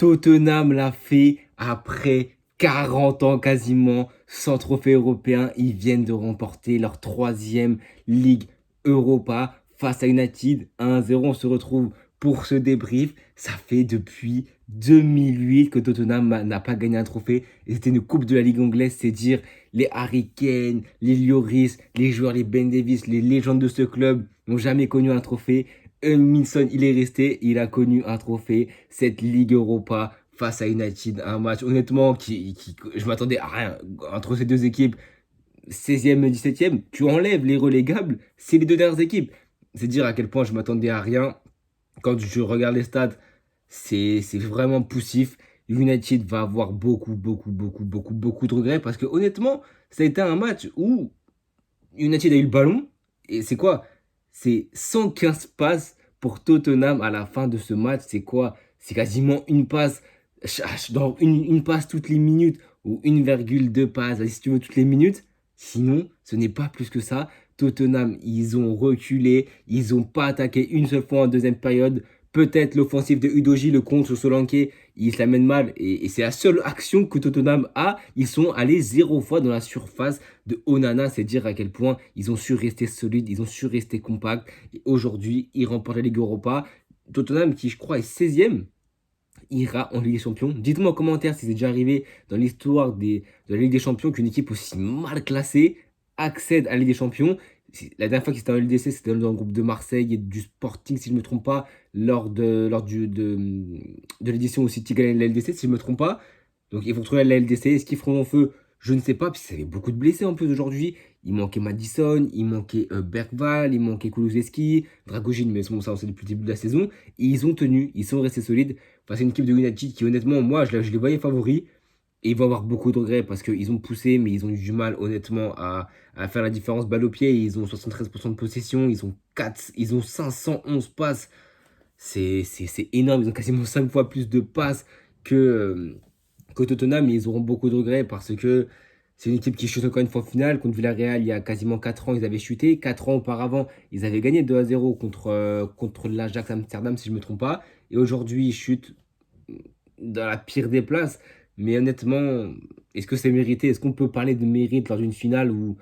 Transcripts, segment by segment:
Tottenham l'a fait après 40 ans quasiment, sans trophée européen. Ils viennent de remporter leur troisième Ligue Europa face à United. 1-0, on se retrouve pour ce débrief. Ça fait depuis 2008 que Tottenham n'a pas gagné un trophée. Et c'était une coupe de la Ligue anglaise, c'est dire les Harry Kane, les Lloris, les joueurs, les Ben Davis, les légendes de ce club n'ont jamais connu un trophée. Minson, il est resté, il a connu un trophée, cette Ligue Europa face à United, un match honnêtement je m'attendais à rien entre ces deux équipes, 16e et 17e, tu enlèves les relégables, c'est les deux dernières équipes. C'est dire à quel point je m'attendais à rien. Quand je regarde les stats, c'est vraiment poussif. United va avoir beaucoup de regrets parce que honnêtement, ça a été un match où United a eu le ballon. Et c'est quoi? C'est 115 passes pour Tottenham à la fin de ce match. C'est quoi? C'est quasiment une passe, dans une passe toutes les minutes ou 1,2 passes, si tu veux, toutes les minutes. Sinon, ce n'est pas plus que ça. Tottenham, ils ont reculé. Ils n'ont pas attaqué une seule fois en deuxième période. Peut-être l'offensive de Udogie, le contre Solanke, il se l'amène mal. Et c'est la seule action que Tottenham a. Ils sont allés 0 fois dans la surface de Onana. C'est dire à quel point ils ont su rester solides, ils ont su rester compacts. Et aujourd'hui, ils remportent la Ligue Europa. Tottenham, qui je crois est 16e, ira en Ligue des Champions. Dites-moi en commentaire si c'est déjà arrivé dans l'histoire de la Ligue des Champions qu'une équipe aussi mal classée accède à la Ligue des Champions. La dernière fois qu'ils étaient en LDC, c'était dans le groupe de Marseille et du Sporting, si je ne me trompe pas, lors de l'édition où City gagne la LDC, si je ne me trompe pas. Donc ils vont retrouver la LDC. Est-ce qu'ils feront en feu? Je ne sais pas, parce qu'il y avait beaucoup de blessés en plus aujourd'hui. Il manquait Madison, il manquait Bergval, il manquait Kulusevski, Dragojin, mais bon, ça on sait depuis le début de la saison. Et ils ont tenu, ils sont restés solides face à une équipe de United qui honnêtement, moi je les voyais favoris. Et ils vont avoir beaucoup de regrets parce qu'ils ont poussé, mais ils ont eu du mal honnêtement à faire la différence balle au pied. Ils ont 73% de possession, ils ont 511 passes. C'est énorme, ils ont quasiment 5 fois plus de passes que Tottenham, mais ils auront beaucoup de regrets parce que c'est une équipe qui chute encore une fois en finale. Contre Villarreal, il y a quasiment 4 ans, ils avaient chuté. 4 ans auparavant, ils avaient gagné 2-0 contre l'Ajax Amsterdam, si je ne me trompe pas. Et aujourd'hui, ils chutent dans la pire des places. Mais honnêtement, est-ce que c'est mérité? Est-ce qu'on peut parler de mérite lors d'une finale où,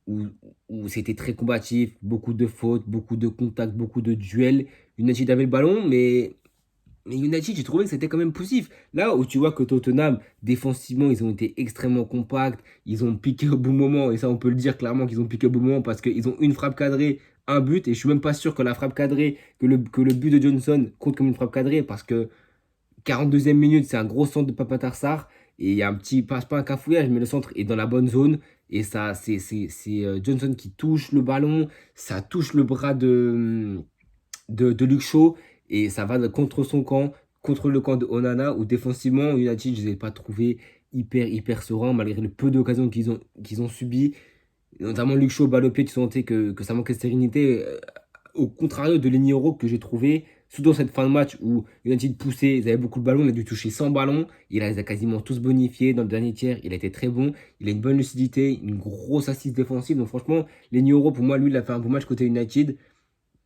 où c'était très combatif, beaucoup de fautes, beaucoup de contacts, beaucoup de duels? United avait le ballon, mais United, j'ai trouvé que c'était quand même poussif. Là où tu vois que Tottenham, défensivement, ils ont été extrêmement compacts, ils ont piqué au bon moment, et ça on peut le dire clairement qu'ils ont piqué au bon moment parce qu'ils ont une frappe cadrée, un but, et je suis même pas sûr que la frappe cadrée, que le but de Johnson compte comme une frappe cadrée parce que 42e minute, c'est un gros centre de Papatar Sarr. Et il y a un petit, pas un cafouillage, mais le centre est dans la bonne zone. Et ça, c'est Johnson qui touche le ballon. Ça touche le bras de Luke Shaw. Et ça va contre son camp, contre le camp de Onana, où défensivement, United, je ne les ai pas trouvés hyper sereins, malgré le peu d'occasions qu'ils ont subi. Notamment Luke Shaw, balle au pied, tu sentais que ça manquait de sérénité. Au contrario de Lenny que j'ai trouvé, surtout dans cette fin de match où United poussait, ils avaient beaucoup de ballons, il a dû toucher 100 ballons, il les a quasiment tous bonifiés dans le dernier tiers, il a été très bon, il a une bonne lucidité, une grosse assise défensive, donc franchement, Lenny pour moi, lui, il a fait un bon match côté United.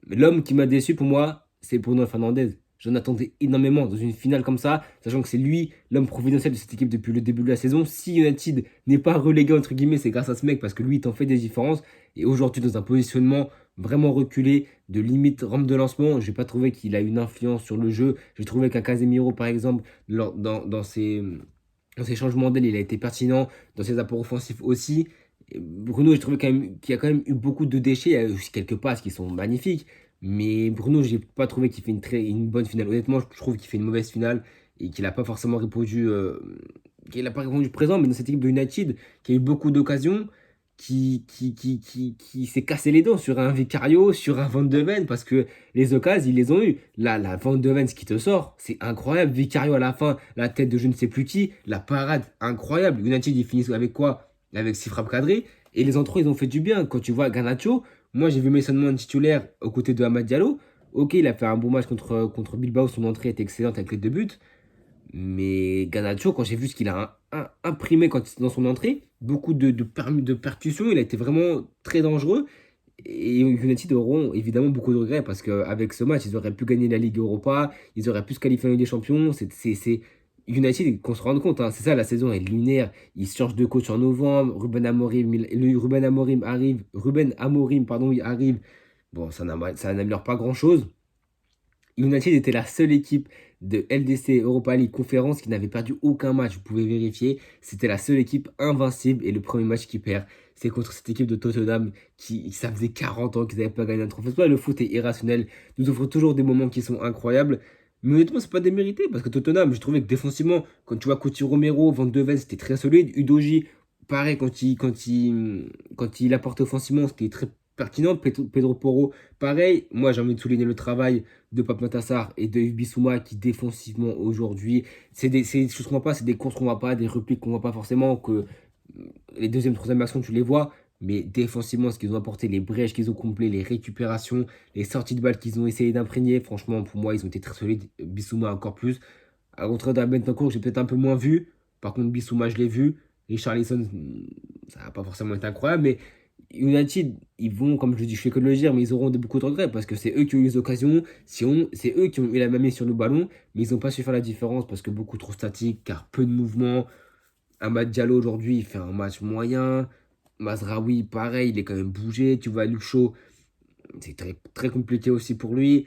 L'homme qui m'a déçu pour moi, c'est Bruno Fernandes. J'en attendais énormément dans une finale comme ça, sachant que c'est lui l'homme providentiel de cette équipe depuis le début de la saison. Si United n'est pas relégué, entre guillemets, c'est grâce à ce mec parce que lui, il t'en fait des différences. Et aujourd'hui, dans un positionnement vraiment reculé, de limite rampe de lancement, je n'ai pas trouvé qu'il a une influence sur le jeu. J'ai trouvé qu'un Casemiro, par exemple, dans ses changements d'aile, il a été pertinent, dans ses apports offensifs aussi. Et Bruno, j'ai trouvé qu'il y a quand même eu beaucoup de déchets. Il y a eu aussi quelques passes qui sont magnifiques. Mais Bruno, j'ai pas trouvé qu'il fait une bonne finale. Honnêtement, je trouve qu'il fait une mauvaise finale et qu'il n'a pas forcément répondu, qu'il n'a pas répondu présent. Mais dans cette équipe de United, qui a eu beaucoup d'occasions, qui s'est cassé les dents sur un Vicario, sur un Van de Ven, parce que les occasions, ils les ont eu. Là, la Van de Ven, ce qui te sort, c'est incroyable. Vicario à la fin, la tête de je ne sais plus qui, la parade, incroyable. United, ils finissent avec quoi? Avec 6 frappes cadrées. Et les entrées, ils ont fait du bien. Quand tu vois Garnacho, moi, j'ai vu Mason Mount titulaire aux côtés de Amad Diallo. Ok, il a fait un bon match contre Bilbao. Son entrée était excellente avec les 2 buts. Mais Garnacho, quand j'ai vu ce qu'il a imprimé dans son entrée, beaucoup de percussions, il a été vraiment très dangereux. Et United auront évidemment beaucoup de regrets parce qu'avec ce match, ils auraient pu gagner la Ligue Europa, ils auraient pu se qualifier en Ligue des Champions. United, qu'on se rende compte, hein, c'est ça, la saison est lunaire. Ils changent de coach en novembre. Ruben Amorim, pardon, il arrive. Bon, ça n'améliore pas grand-chose. United était la seule équipe de LDC Europa League Conférence qui n'avait perdu aucun match. Vous pouvez vérifier. C'était la seule équipe invincible et le premier match qui perd, c'est contre cette équipe de Tottenham qui ça faisait 40 ans qu'ils n'avaient pas gagné un trophée. Le foot est irrationnel. Nous offre toujours des moments qui sont incroyables. Mais honnêtement, c'est pas démérité parce que Tottenham, je trouvais que défensivement, quand tu vois Coutinho Romero, Van de Ven, c'était très solide. Udogie, pareil, quand il apportait offensivement, c'était très pertinent. Pedro Porro, pareil. Moi, j'ai envie de souligner le travail de Pape Matar et de Yves Bissouma qui défensivement aujourd'hui, c'est des choses qu'on voit pas, c'est des courses qu'on voit pas, des répliques qu'on voit pas forcément, que les deuxième, troisième actions tu les vois, mais défensivement ce qu'ils ont apporté, les brèches qu'ils ont comblées, les récupérations, les sorties de balles qu'ils ont essayé d'imprégner, franchement pour moi ils ont été très solides, Bissouma encore plus. À contraire d'un Bentancur que j'ai peut-être un peu moins vu, par contre Bissouma je l'ai vu, Richarlison ça n'a pas forcément été incroyable, mais United, ils vont, comme je dis, je fais que de le dire, mais ils auront beaucoup de regrets parce que c'est eux qui ont eu les occasions, c'est eux qui ont eu la main mise sur le ballon, mais ils n'ont pas su faire la différence parce que beaucoup trop statique, car peu de mouvement. Amad Diallo aujourd'hui, il fait un match moyen. Mazraoui, pareil, il est quand même bougé. Tu vois, Lucho, c'est très, très compliqué aussi pour lui.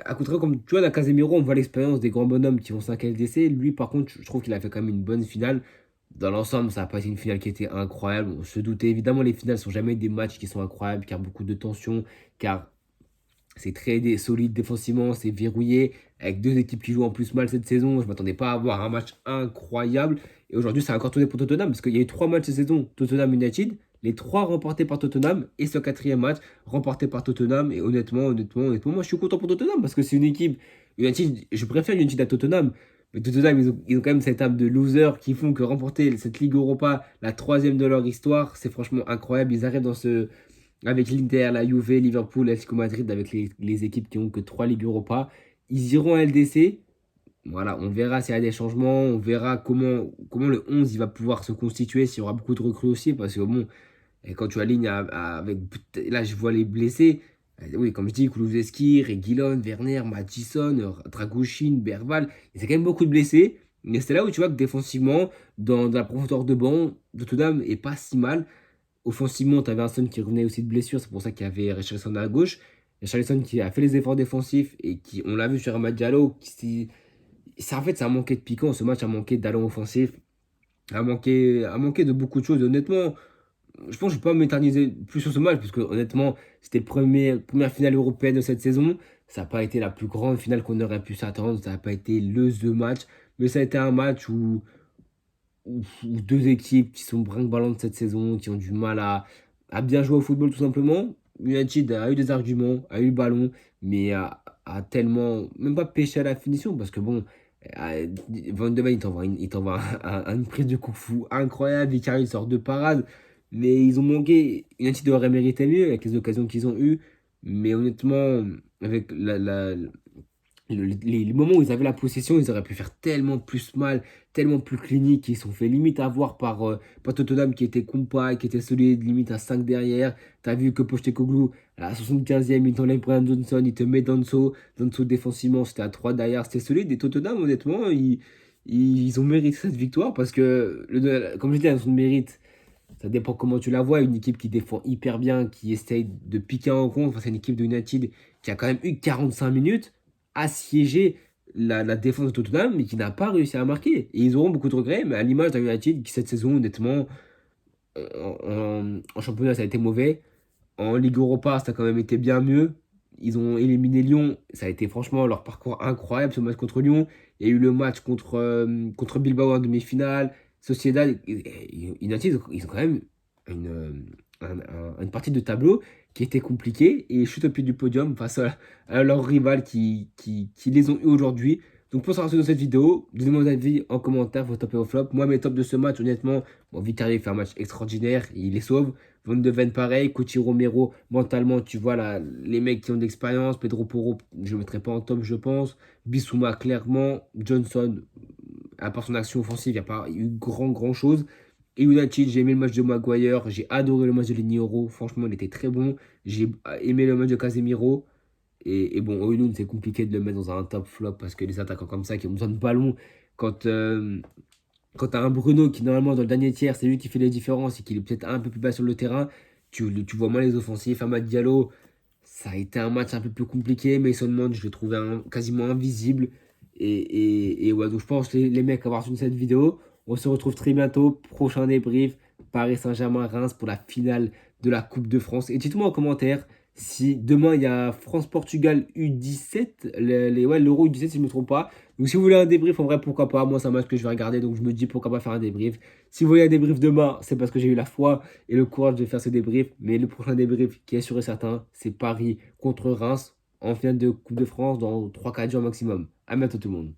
À contraire, comme tu vois, dans Casemiro, on voit l'expérience des grands bonhommes qui ont 5 LDC. Lui, par contre, je trouve qu'il a fait quand même une bonne finale. Dans l'ensemble, ça n'a pas été une finale qui était incroyable. On se doutait, évidemment, les finales ne sont jamais des matchs qui sont incroyables, car beaucoup de tension, car c'est très solide défensivement, c'est verrouillé. Avec deux équipes qui jouent en plus mal cette saison, je ne m'attendais pas à avoir un match incroyable. Et aujourd'hui, ça a encore tourné pour Tottenham, parce qu'il y a eu 3 matchs cette saison, Tottenham United, les 3 remportés par Tottenham, et ce quatrième match remporté par Tottenham. Et honnêtement, moi je suis content pour Tottenham, parce que c'est une équipe, United, je préfère United à Tottenham. Mais Tottenham, ils ont quand même cette âme de loser qui font que remporter cette Ligue Europa, la troisième de leur histoire, c'est franchement incroyable. Ils arrivent avec l'Inter, la Juve, Liverpool, l'Atlético Madrid, avec les équipes qui ont que 3 Ligues Europa. Ils iront à LDC. Voilà, on verra s'il y a des changements, on verra comment le 11 il va pouvoir se constituer, s'il y aura beaucoup de recrues aussi, parce que bon, et quand tu alignes avec. Là, je vois les blessés. Oui, comme je dis, Kulusevski, Reguilon, Werner, Maddison, Dragoshin, Berval. C'est quand même beaucoup de blessés. Mais c'est là où tu vois que défensivement, dans la profondeur de banc, Tottenham est pas si mal. Offensivement, tu avais un Son qui revenait aussi de blessure, c'est pour ça qu'il y avait Richarlison à gauche. Richarlison qui a fait les efforts défensifs et qui, on l'a vu sur Amad Diallo, en fait, ça a manqué de piquant. Ce match a manqué d'allant offensif, a manqué de beaucoup de choses. Honnêtement, je pense que je ne vais pas m'éterniser plus sur ce match, parce que honnêtement, c'était la première finale européenne de cette saison. Ça n'a pas été la plus grande finale qu'on aurait pu s'attendre, ça n'a pas été le The Match, mais ça a été un match où deux équipes qui sont brinque-ballantes cette saison, qui ont du mal à bien jouer au football tout simplement. United a eu des arguments, a eu le ballon, mais a tellement, même pas pêché à la finition, parce que bon, Van de Ven, il t'envoie une prise de coup fou incroyable, Vicario sort de parade, mais ils ont manqué. United aurait mérité mieux avec les occasions qu'ils ont eues, mais honnêtement, avec les moments où ils avaient la possession, ils auraient pu faire tellement plus mal, tellement plus clinique. Ils sont fait limite avoir par Tottenham qui était compact, qui était solide, limite à 5 derrière. T'as vu que Postecoglou, à la 75e, il t'enlève Brian Johnson, il te met Danso. Danso défensivement, c'était à 3 derrière, c'était solide. Et Tottenham, honnêtement, ils ont mérité cette victoire parce que, comme je dis, son mérite. Ça dépend comment tu la vois. Une équipe qui défend hyper bien, qui essaye de piquer en contre. Enfin, c'est une équipe de United qui a quand même eu 45 minutes assiéger la défense de Tottenham, mais qui n'a pas réussi à marquer. Et ils auront beaucoup de regrets, mais à l'image d'un United qui, cette saison, honnêtement, en championnat, ça a été mauvais. En Ligue Europa, ça a quand même été bien mieux. Ils ont éliminé Lyon. Ça a été franchement leur parcours incroyable, ce match contre Lyon. Il y a eu le match contre Bilbao en demi-finale. Sociedad, United, ils ont quand même une partie de tableau qui était compliquée et chute au pied du podium face à leurs rivales qui les ont eu aujourd'hui. Donc pour savoir de cette vidéo, donnez-moi votre avis en commentaire, vos top et vos flops. Moi, mes tops de ce match, honnêtement, bon, Vicario fait un match extraordinaire, il les sauve. Van de Ven, pareil. Coutinho Romero, mentalement, tu vois, là, les mecs qui ont de l'expérience. Pedro Porro, je ne mettrai pas en top, je pense. Bissouma, clairement. Johnson, à part son action offensive, il n'y a pas eu grand chose. Et United, j'ai aimé le match de Maguire, j'ai adoré le match de Lenioro, franchement il était très bon. J'ai aimé le match de Casemiro. Et bon, Højlund, c'est compliqué de le mettre dans un top flop parce que les attaquants comme ça qui ont besoin de ballon, quand, quand tu as un Bruno qui, normalement, dans le dernier tiers, c'est lui qui fait les différences et qu'il est peut-être un peu plus bas sur le terrain, tu vois moins les offensifs. Amad Diallo, ça a été un match un peu plus compliqué, mais Mason Mount, je le trouvais quasiment invisible. Et ouais, donc je pense, les mecs, avoir suivi cette vidéo, on se retrouve très bientôt. Prochain débrief, Paris Saint-Germain-Reims pour la finale de la Coupe de France. Et dites-moi en commentaire si demain il y a France-Portugal U17, ouais, l'Euro U17 si je ne me trompe pas. Donc si vous voulez un débrief, en vrai, pourquoi pas. Moi, c'est un match que je vais regarder, donc je me dis pourquoi pas faire un débrief. Si vous voulez un débrief demain, c'est parce que j'ai eu la foi et le courage de faire ce débrief. Mais le prochain débrief, qui est sûr et certain, c'est Paris contre Reims en finale de Coupe de France dans 3-4 jours maximum. À bientôt tout le monde.